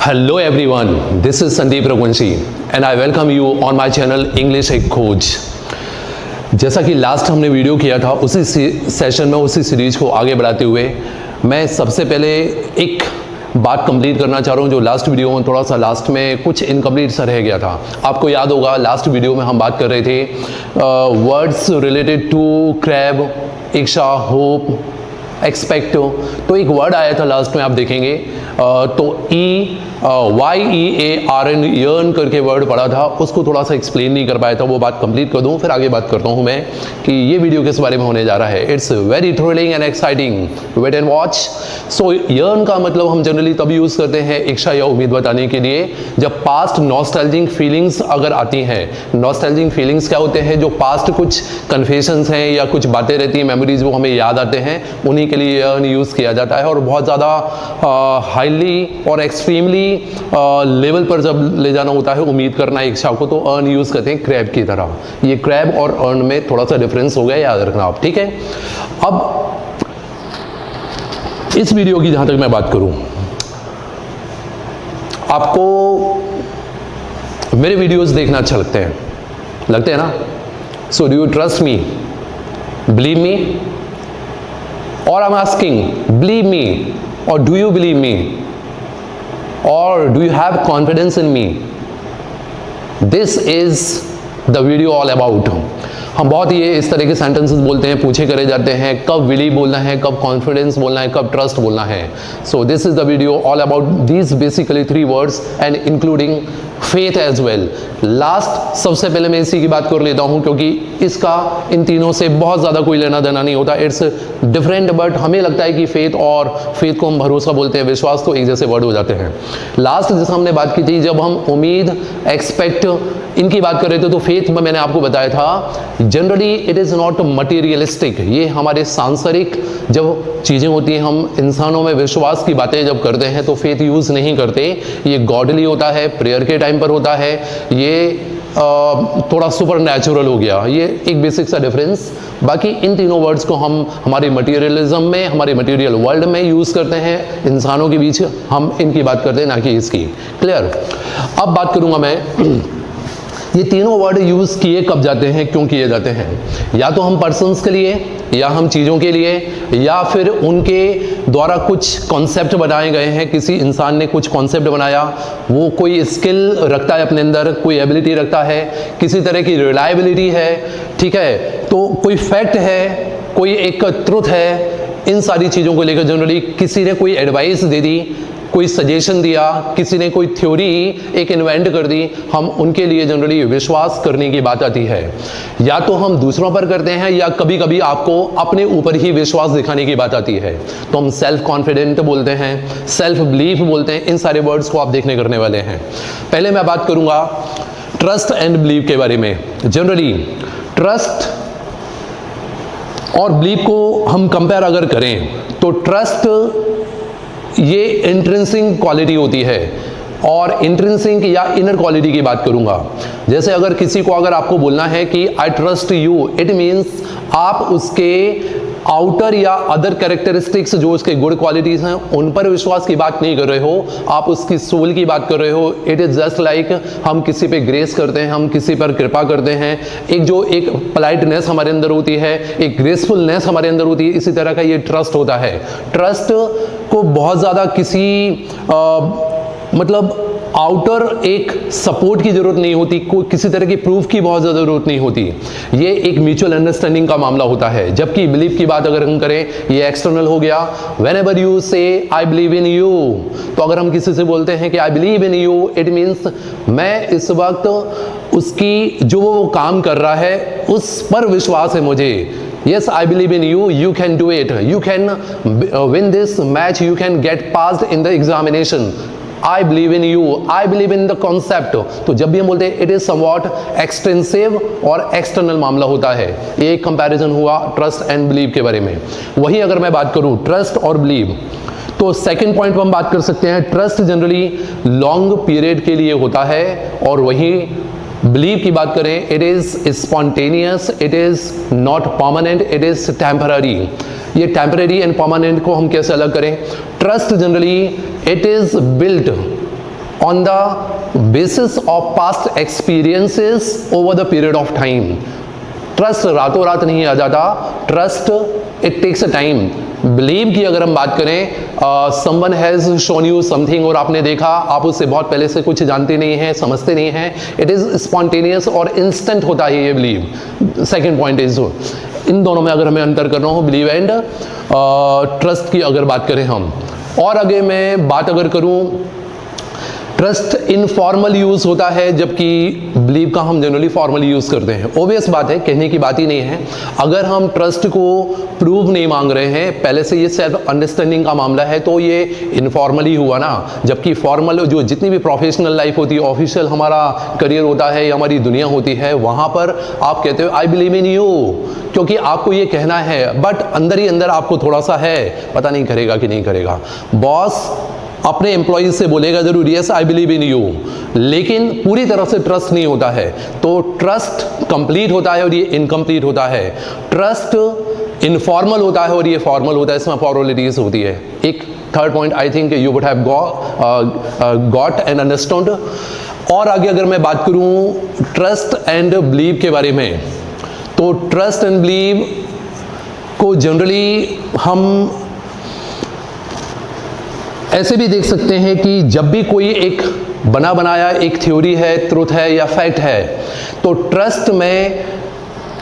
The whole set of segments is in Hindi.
Hello everyone, this is Sandeep Raghuvanshi and I welcome you on my channel English एक खोज। जैसा कि लास्ट हमने वीडियो किया था, उसी सेशन में उसी सीरीज को आगे बढ़ाते हुए मैं सबसे पहले एक बात कंप्लीट करना चाह रहा हूँ जो लास्ट वीडियो में थोड़ा सा लास्ट में कुछ इनकम्प्लीट सा रह गया था। आपको याद होगा लास्ट वीडियो में हम बात कर रहे थे वर्ड्स रिलेटेड टू क्रैब, इच्छा, होप, एक्सपेक्ट। तो एक वर्ड आया था लास्ट में, आप देखेंगे तो YEARN यर्न करके वर्ड पढ़ा था, उसको थोड़ा सा एक्सप्लेन नहीं कर पाया था। वो बात कंप्लीट कर दूं, फिर आगे बात करता हूं मैं कि ये वीडियो किस बारे में होने जा रहा है। It's very thrilling and exciting, wait and watch. So yearn का मतलब हम जनरली तब यूज करते हैं इच्छा या उम्मीद बताने के लिए जब पास्ट नॉस्टैल्जिक फीलिंग्स अगर आती हैं। नॉस्टैल्जिक फीलिंग्स क्या होते हैं? जो पास्ट कुछ कन्फेशंस हैं या कुछ बातें रहती हैं, मेमोरीज, वो हमें याद आते हैं, उन्हीं के लिए यर्न यूज किया जाता है। और बहुत ज़्यादा हाईली और एक्सट्रीमली लेवल पर जब ले जाना होता है उम्मीद करना इच्छा को, तो अर्न यूज करते हैं क्रैब की तरह। ये क्रैब और अर्न में थोड़ा सा डिफरेंस हो गया, याद रखना आप, ठीक है। अब इस वीडियो की जहां तक मैं बात करूं, आपको मेरे वीडियोस देखना अच्छा लगते हैं ना? So do you trust me, believe me, और I am asking believe me और do you believe me, or do you have confidence in me? This is the video all about। हम बहुत ये इस तरह के सेंटेंसेस बोलते हैं, पूछे करे जाते हैं कब बिलीव बोलना है, कब कॉन्फिडेंस बोलना है, कब ट्रस्ट बोलना है। So this is the video all about these basically 3 words and including faith as well. Last सबसे पहले मैं इसी की बात कर लेता हूं क्योंकि इसका इन तीनों से बहुत ज़्यादा कोई लेना देना नहीं होता। इट्स डिफरेंट, बट हमें लगता है कि फेथ को हम भरोसा बोलते हैं, विश्वास, तो एक जैसे वर्ड हो जाते हैं। लास्ट जिसका हमने बात की थी, जब हम उम्मीद, एक्सपेक्ट, इनकी बात कर रहे थे, तो फेथ में मैंने आपको बताया था generally it is not materialistic. ये हमारे सांसारिक जब चीज़ें होती हैं, हम इंसानों में विश्वास की बातें जब करते हैं तो फेथ यूज़ नहीं करते। ये गॉडली होता है, प्रेयर के टाइम पर होता है, ये थोड़ा सुपर नेचुरल हो गया। ये एक बेसिक सा डिफरेंस। बाकी इन तीनों वर्ड्स को हम हमारे मटीरियलिज्म में, हमारे मटीरियल वर्ल्ड में यूज़ करते हैं, इंसानों के बीच हम इनकी बात करते हैं, ना कि इसकी। क्लियर? अब बात करूँगा मैं ये तीनों वर्ड यूज़ किए कब जाते हैं, क्यों किए जाते हैं। या तो हम पर्सन्स के लिए, या हम चीज़ों के लिए, या फिर उनके द्वारा कुछ कॉन्सेप्ट बनाए गए हैं। किसी इंसान ने कुछ कॉन्सेप्ट बनाया, वो कोई स्किल रखता है अपने अंदर, कोई एबिलिटी रखता है, किसी तरह की रिलायबिलिटी है, ठीक है, तो कोई फैक्ट है, कोई एक ट्रुथ है। इन सारी चीज़ों को लेकर जनरली किसी ने कोई एडवाइस दे दी, कोई सजेशन दिया, किसी ने कोई थ्योरी एक इन्वेंट कर दी, हम उनके लिए जनरली विश्वास करने की बात आती है। या तो हम दूसरों पर करते हैं, या कभी कभी आपको अपने ऊपर ही विश्वास दिखाने की बात आती है, तो हम सेल्फ कॉन्फिडेंट बोलते हैं, सेल्फ बिलीफ बोलते हैं। इन सारे वर्ड्स को आप देखने करने वाले हैं। पहले मैं बात करूंगा ट्रस्ट एंड बिलीव के बारे में। जनरली ट्रस्ट और बिलीव को हम कंपेयर अगर करें तो ट्रस्ट ये इंट्रिंसिक क्वालिटी होती है, और इंट्रिंसिक या इनर क्वालिटी की बात करूंगा। जैसे अगर किसी को अगर आपको बोलना है कि I trust you, it means आप उसके आउटर या अदर कैरेक्टरिस्टिक्स, जो उसके गुड क्वालिटीज हैं, उन पर विश्वास की बात नहीं कर रहे हो, आप उसकी सोल की बात कर रहे हो। इट इज जस्ट लाइक हम किसी पे ग्रेस करते हैं, हम किसी पर कृपा करते हैं, एक पोलाइटनेस हमारे अंदर होती है, एक ग्रेसफुलनेस हमारे अंदर होती है, इसी तरह का ये ट्रस्ट होता है। ट्रस्ट को बहुत ज़्यादा मतलब आउटर एक सपोर्ट की जरूरत नहीं होती, कोई किसी तरह की प्रूफ की बहुत ज़्यादा जरूरत नहीं होती। ये एक म्यूचुअल अंडरस्टैंडिंग का मामला होता है। जबकि बिलीव की बात अगर हम करें, ये एक्सटर्नल हो गया। वेन एवर यू से आई बिलीव इन यू, तो अगर हम किसी से बोलते हैं कि I believe in you, it means मैं इस वक्त उसकी जो वो काम कर रहा है उस पर विश्वास है मुझे। Yes, I believe in you. You can do it. You can win this match. You can get passed in the examination. I believe in you. I believe in the concept. तो जब भी हम बोलते हैं, it is somewhat extensive और external मामला होता है। ये एक कंपैरिजन हुआ ट्रस्ट एंड बिलीव के बारे में। वही अगर मैं बात करूँ ट्रस्ट और बिलीव, तो सेकंड पॉइंट पर हम बात कर सकते हैं। ट्रस्ट जनरली लॉन्ग पीरियड के लिए होता है, और वही बिलीव की बात करें, it is spontaneous, it is not permanent, it is temporary. ये टेम्पररी एंड परमानेंट को हम कैसे अलग करें? Trust generally it is built on the basis of past experiences over the period of time. Trust रातों रात नहीं आ जाता, trust it takes a time. Believe की अगर हम बात करें, someone has shown you something और आपने देखा, आप उससे बहुत पहले से कुछ जानते नहीं हैं, समझते नहीं हैं, इट इज़ स्पॉन्टेनियस और इंस्टेंट होता है ये बिलीव। सेकेंड पॉइंट इज, इन दोनों में अगर हमें अंतर करना हो, बिलीव एंड ट्रस्ट की अगर बात करें हम, और आगे मैं बात अगर करूं, ट्रस्ट इनफॉर्मल यूज़ होता है जबकि बिलीव का हम जनरली फॉर्मल यूज़ करते हैं। ओबियस बात है, कहने की बात ही नहीं है। अगर हम ट्रस्ट को प्रूव नहीं मांग रहे हैं, पहले से ये सेल्फ अंडरस्टैंडिंग का मामला है, तो ये इनफॉर्मली हुआ ना। जबकि फॉर्मल जो जितनी भी प्रोफेशनल लाइफ होती है, ऑफिशियल हमारा करियर होता है या हमारी दुनिया होती है, वहाँ पर आप कहते हो आई बिलीव इन यू, क्योंकि आपको ये कहना है, बट अंदर ही अंदर आपको थोड़ा सा है, पता नहीं करेगा कि नहीं करेगा। बॉस अपने एम्प्लॉइज से बोलेगा जरूर yes I believe in you, लेकिन पूरी तरह से ट्रस्ट नहीं होता है। तो ट्रस्ट कंप्लीट होता है और ये इनकम्प्लीट होता है। ट्रस्ट इनफॉर्मल होता है और ये फॉर्मल होता है, इसमें फॉर्मेलिटीज होती है। एक third point I think you would have got and understand. और आगे अगर मैं बात करूं ट्रस्ट एंड बिलीव के बारे में, तो ट्रस्ट एंड बिलीव को जनरली हम ऐसे भी देख सकते हैं कि जब भी कोई एक बना बनाया एक थ्योरी है, ट्रुथ है या फैक्ट है, तो ट्रस्ट में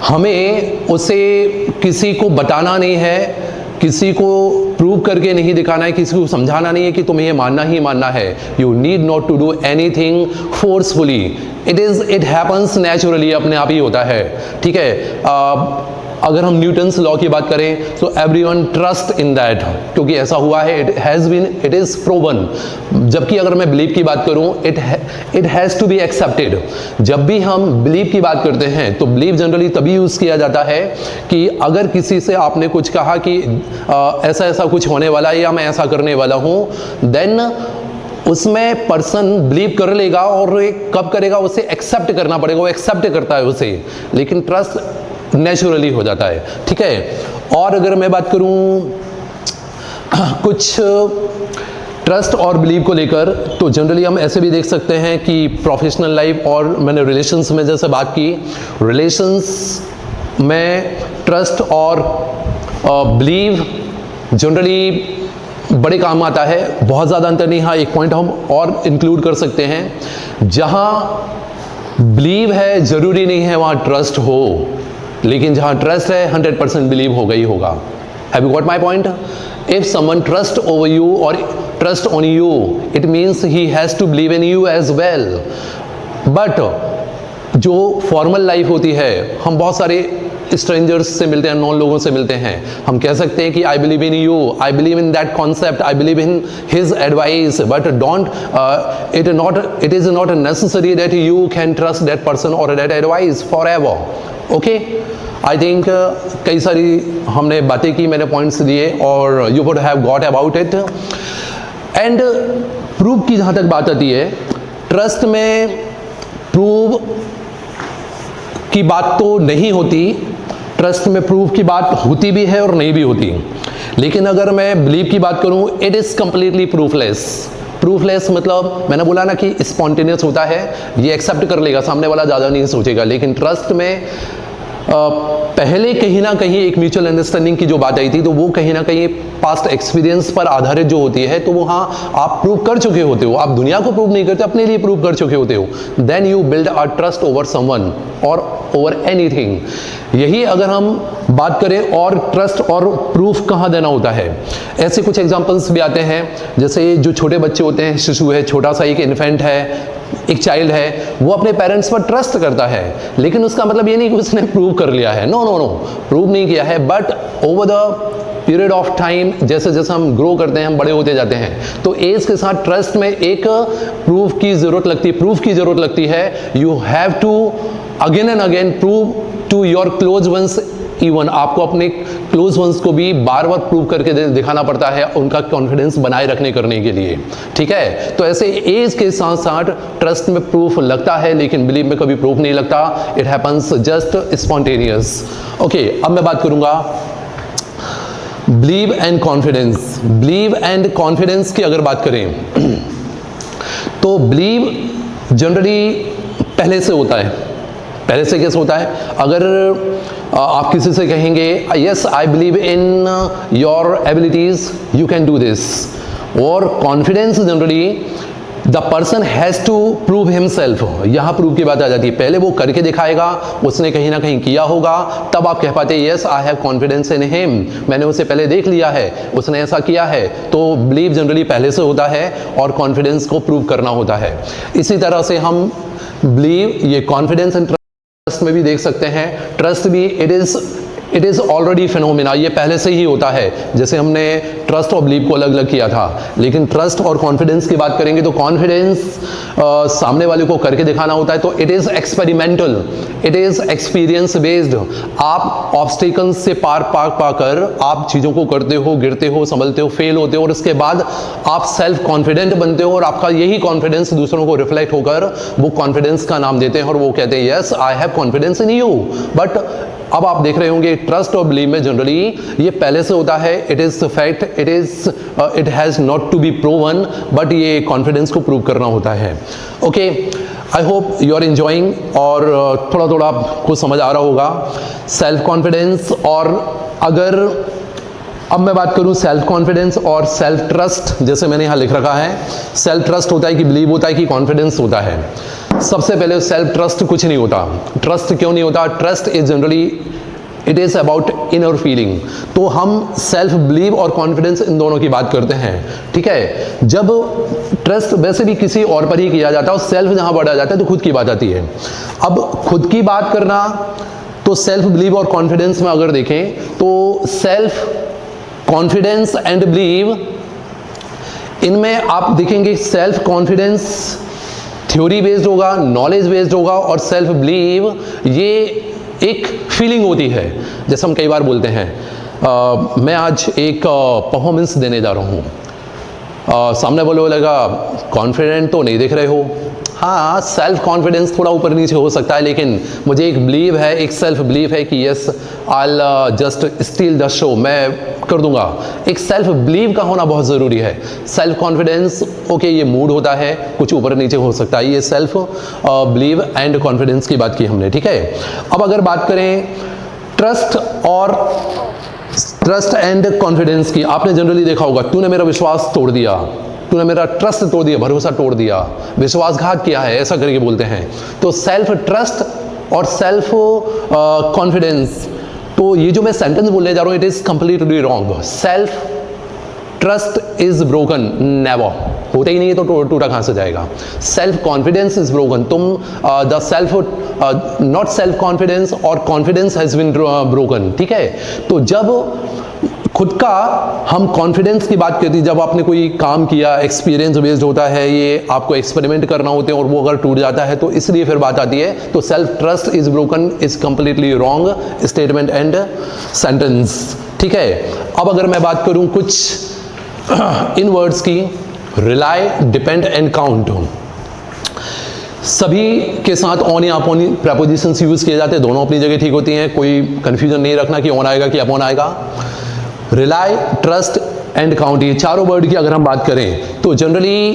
हमें उसे किसी को बताना नहीं है, किसी को प्रूव करके नहीं दिखाना है, किसी को समझाना नहीं है कि तुम्हें ये मानना ही मानना है। You need not to do anything forcefully, it happens naturally, अपने आप ही होता है। ठीक है, अगर हम न्यूटन्स लॉ की बात करें तो एवरीवन ट्रस्ट इन दैट, क्योंकि ऐसा हुआ है, it has been, it is proven. जबकि अगर मैं बिलीव की बात करूं, it has to be accepted. जब भी हम बिलीव की बात करते हैं तो बिलीव जनरली तभी यूज़ किया जाता है कि अगर किसी से आपने कुछ कहा कि ऐसा ऐसा कुछ होने वाला है या मैं ऐसा करने वाला हूँ, देन उसमें पर्सन बिलीव कर लेगा और कब करेगा, उसे एक्सेप्ट करना पड़ेगा, वो एक्सेप्ट करता है उसे, लेकिन ट्रस्ट नेचुरली हो जाता है। ठीक है, और अगर मैं बात करूं कुछ ट्रस्ट और बिलीव को लेकर, तो जनरली हम ऐसे भी देख सकते हैं कि प्रोफेशनल लाइफ और मैंने रिलेशंस में जैसे बात की, रिलेशंस में ट्रस्ट और बिलीव जनरली बड़े काम आता है, बहुत ज़्यादा अंतर नहीं। हाँ, एक पॉइंट हम और इंक्लूड कर सकते हैं, जहाँ बिलीव है ज़रूरी नहीं है वहाँ ट्रस्ट हो, लेकिन जहाँ ट्रस्ट है 100% बिलीव होगा ही होगा। Have you got my point? If someone trust over you और trust on you, it means he has to believe in you as well. But जो फॉर्मल लाइफ होती है, हम बहुत सारे स्ट्रेंजर्स से मिलते हैं, नॉन लोगों से मिलते हैं, हम कह सकते हैं कि I believe in you, I believe in that concept, I believe in his advice, but don't it is not necessary that you can trust that person और that advice forever. Okay, I think कई सारी हमने बातें की, मैंने पॉइंट्स दिए और you would have got about it. And prove की जहाँ तक बात आती है, ट्रस्ट में प्रूव की बात तो नहीं होती, ट्रस्ट में प्रूफ की बात होती भी है और नहीं भी होती। लेकिन अगर मैं बिलीव की बात करूं, इट इज़ कंप्लीटली प्रूफलेस। प्रूफलेस मतलब मैंने बोला ना कि स्पॉन्टेनियस होता है, ये एक्सेप्ट कर लेगा, सामने वाला ज़्यादा नहीं सोचेगा। लेकिन ट्रस्ट में पहले कहीं ना कहीं एक म्यूचुअल अंडरस्टैंडिंग की जो बात आई थी, तो वो कहीं ना कहीं पास्ट एक्सपीरियंस पर आधारित जो होती है, तो वो हाँ आप प्रूव कर चुके होते हो, आप दुनिया को प्रूव नहीं करते, अपने लिए प्रूव कर चुके होते हो। Then you build a trust over someone और ओवर एनीथिंग। यही अगर हम बात करें, और ट्रस्ट और प्रूफ कहाँ देना होता है, ऐसे कुछ एग्जांपल्स भी आते हैं। जैसे जो छोटे बच्चे होते हैं, शिशु है, छोटा सा एक इन्फेंट है, एक चाइल्ड है, वो अपने पेरेंट्स पर ट्रस्ट करता है, लेकिन उसका मतलब ये नहीं कि उसने प्रूव कर लिया है। नो नो नो, प्रूव नहीं किया है, but over the period of time, जैसे जैसे हम ग्रो करते हैं, हम बड़े होते जाते हैं, तो एज के साथ ट्रस्ट में एक प्रूफ की जरूरत लगती है, प्रूफ की जरूरत लगती है। You have to again and again prove to your close ones, इवन आपको अपने क्लोज वंस को भी बार बार प्रूव करके दिखाना पड़ता है, उनका कॉन्फिडेंस बनाए रखने करने के लिए। ठीक है, तो ऐसे एज के साथ साथ ट्रस्ट में प्रूफ लगता है, लेकिन बिलीव में कभी प्रूफ नहीं लगता। It happens just spontaneous. Okay, अब मैं बात करूंगा believe and confidence. Believe and confidence की अगर बात करें तो बिलीव जनरली पहले से होता है। पहले से कैसे होता है? अगर आप किसी से कहेंगे yes I believe in your abilities, you can do this, और confidence generally the person has to prove himself, यहाँ प्रूव की बात आ जाती है। पहले वो करके दिखाएगा, उसने कहीं ना कहीं किया होगा, तब आप कह पाते हैं yes I have confidence in him, मैंने उसे पहले देख लिया है, उसने ऐसा किया है। तो बिलीव जनरली पहले से होता है और कॉन्फिडेंस को प्रूव करना होता है। इसी तरह से हम बिलीव, ये कॉन्फिडेंस एंड ट्रस्ट में भी देख सकते हैं। ट्रस्ट भी इट इज़ ऑलरेडी फिनोमिना, ये पहले से ही होता है। जैसे हमने ट्रस्ट और बिलीव को अलग अलग किया था, लेकिन ट्रस्ट और कॉन्फिडेंस की बात करेंगे तो कॉन्फिडेंस सामने वाले को करके दिखाना होता है, तो it is experimental, it is experience based. आप ऑब्स्टिकल्स से पार पाकर आप चीज़ों को करते हो, गिरते हो, संभलते हो, फेल होते हो, और उसके बाद आप सेल्फ कॉन्फिडेंट बनते हो, और आपका यही कॉन्फिडेंस दूसरों को रिफ्लेक्ट होकर वो कॉन्फिडेंस का नाम देते हैं और वो कहते हैं yes I have confidence in you. But अब आप देख रहे होंगे ट्रस्ट और बिलीव में जनरली ये पहले से होता है, it is fact, it has not to be proven, but ये कॉन्फिडेंस को प्रूव करना होता है। Okay, I hope you are enjoying, और थोड़ा थोड़ा आपको समझ आ रहा होगा सेल्फ कॉन्फिडेंस। और अगर अब मैं बात करूं सेल्फ कॉन्फिडेंस और सेल्फ ट्रस्ट, जैसे मैंने यहां लिख रखा है, सेल्फ ट्रस्ट होता है कि बिलीव होता है कि कॉन्फिडेंस होता है। सबसे पहले सेल्फ ट्रस्ट कुछ नहीं होता। ट्रस्ट क्यों नहीं होता? Trust is generally it is about inner feeling. तो हम सेल्फ बिलीव और कॉन्फिडेंस इन दोनों की बात करते हैं, ठीक है। जब ट्रस्ट वैसे भी किसी और पर ही किया जाता है, और सेल्फ जहां बढ़ा जाता है तो खुद की बात आती है। अब खुद की बात करना, तो सेल्फ बिलीव और कॉन्फिडेंस में अगर देखें तो सेल्फ कॉन्फिडेंस एंड बिलीव, इनमें आप देखेंगे सेल्फ कॉन्फिडेंस थ्योरी बेस्ड होगा, नॉलेज बेस्ड होगा, और सेल्फ बिलीव ये एक फीलिंग होती है। जैसे हम कई बार बोलते हैं मैं आज एक परफॉर्मेंस देने जा रहा हूँ, सामने बोलेगा कॉन्फिडेंट तो नहीं दिख रहे हो। हाँ, सेल्फ कॉन्फिडेंस थोड़ा ऊपर नीचे हो सकता है, लेकिन मुझे एक बिलीव है, एक सेल्फ बिलीव है कि yes I just steel the show, मैं कर दूंगा। एक सेल्फ बिलीव का होना बहुत ज़रूरी है। सेल्फ कॉन्फिडेंस ओके, ये मूड होता है, कुछ ऊपर नीचे हो सकता है। ये सेल्फ बिलीव एंड कॉन्फिडेंस की बात की हमने, ठीक है। अब अगर बात करें ट्रस्ट एंड कॉन्फिडेंस की, आपने जनरली देखा होगा, तूने मेरा विश्वास तोड़ दिया, तूने मेरा ट्रस्ट तोड़ दिया, भरोसा तोड़ दिया, विश्वासघात किया है, ऐसा करके बोलते हैं। तो सेल्फ ट्रस्ट और सेल्फ कॉन्फिडेंस, तो ये जो मैं सेंटेंस बोलने जा रहा हूँ it is completely wrong. Self trust is broken, never, होता ही नहीं है तो टूटा कहाँ से जाएगा। सेल्फ कॉन्फिडेंस इज ब्रोकन, तुम the self not self confidence और कॉन्फिडेंस हैज बीन ब्रोकन, ठीक है। तो जब खुद का हम कॉन्फिडेंस की बात करती, जब आपने कोई काम किया, एक्सपीरियंस बेस्ड होता है, ये आपको एक्सपेरिमेंट करना होते हैं, और वो अगर टूट जाता है तो इसलिए फिर बात आती है। तो self trust is broken is completely wrong statement and sentence, ठीक है। अब अगर मैं बात करूं कुछ इन वर्ड्स की, रिलाई, डिपेंड एंड काउंट, सभी के साथ ऑन या अपॉन प्रेपोजिशंस यूज किए जाते हैं, दोनों अपनी जगह ठीक होती हैं, कोई कंफ्यूजन नहीं रखना कि ऑन आएगा कि अपॉन आएगा। रिलाई, ट्रस्ट एंड काउंट, ये चारों वर्ड की अगर हम बात करें तो जनरली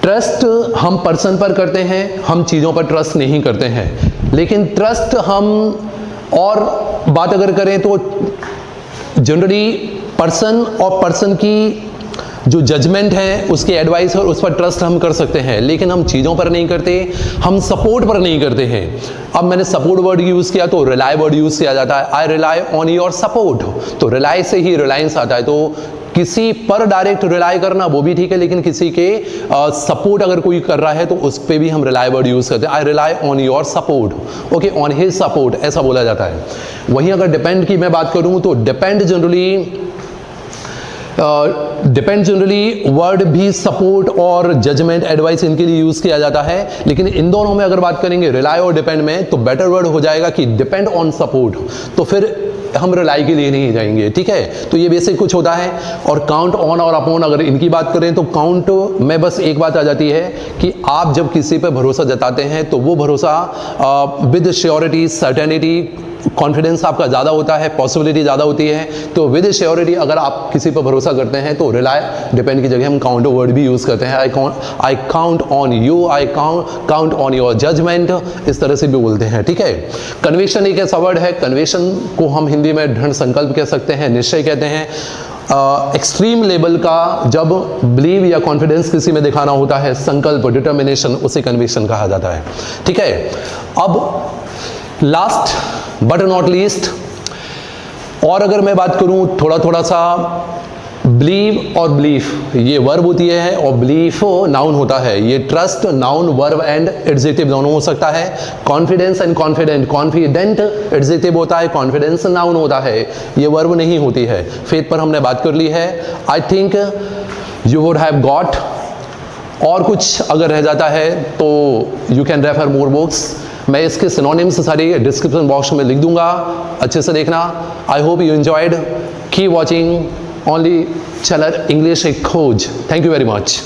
ट्रस्ट हम पर्सन पर करते हैं, हम चीज़ों पर ट्रस्ट नहीं करते हैं। लेकिन ट्रस्ट हम और बात अगर करें तो जनरली पर्सन और पर्सन की जो जजमेंट है, उसके एडवाइस और उस पर ट्रस्ट हम कर सकते हैं, लेकिन हम चीज़ों पर नहीं करते, हम सपोर्ट पर नहीं करते हैं। अब मैंने सपोर्ट वर्ड यूज़ किया तो रिलाई वर्ड यूज़ किया जाता है, I rely on your support, तो रिलाई से ही रिलायंस आता है। तो किसी पर डायरेक्ट रिलाई करना वो भी ठीक है, लेकिन किसी के सपोर्ट अगर कोई कर रहा है तो उस पर भी हम रिलाई वर्ड यूज़ करते हैं, I rely on your support, okay, on his support, ऐसा बोला जाता है। वहीं अगर डिपेंड की मैं बात करूँ तो डिपेंड जनरली वर्ड भी सपोर्ट और जजमेंट, एडवाइस इनके लिए यूज किया जाता है, लेकिन इन दोनों में अगर बात करेंगे रिलाई और डिपेंड में, तो बेटर वर्ड हो जाएगा कि डिपेंड ऑन सपोर्ट। तो फिर हम रिलाई के लिए नहीं जाएंगे, ठीक है। तो ये बेसिक कुछ होता है। और काउंट ऑन और अपॉन अगर इनकी बात करें तो काउंट में बस एक बात आ जाती है कि आप जब किसी पर भरोसा जताते हैं तो वो भरोसा विद श्योरिटी, सर्टेनिटी, कॉन्फिडेंस आपका ज़्यादा होता है, पॉसिबिलिटी ज़्यादा होती है। तो विद श्योरिटी अगर आप किसी पर भरोसा करते हैं तो रिलाई डिपेंड की जगह हम काउंट वर्ड भी यूज़ करते हैं। I count on you, I count on your judgement, इस तरह से भी बोलते हैं, ठीक है। कन्विक्शन एक ऐसा वर्ड है, कन्विक्शन को हम हिंदी में दृढ़ संकल्प कह सकते हैं, निश्चय कहते हैं। एक्सट्रीम लेवल का जब बिलीव या कॉन्फिडेंस किसी में दिखाना होता है, संकल्प, डिटर्मिनेशन, उसे कन्विक्शन कहा जाता है, ठीक है। अब लास्ट बट नॉट लीस्ट, और अगर मैं बात करूं थोड़ा सा, बिलीव और बिलीफ ये वर्ब होती है और बिलीफ नाउन होता है। ये trust noun, verb and adjective दोनों हो सकता है। Confidence and confident, confident adjective होता है, कॉन्फिडेंस नाउन होता है, ये वर्ब नहीं होती है। फेथ पर हमने बात कर ली है। I think you would have got, और कुछ अगर रह जाता है तो you can refer more books. मैं इसके सिनोनिम्स सारी डिस्क्रिप्शन बॉक्स में लिख दूंगा, अच्छे से देखना। I hope you enjoyed, keep watching only channel English Khoj. Thank you very much.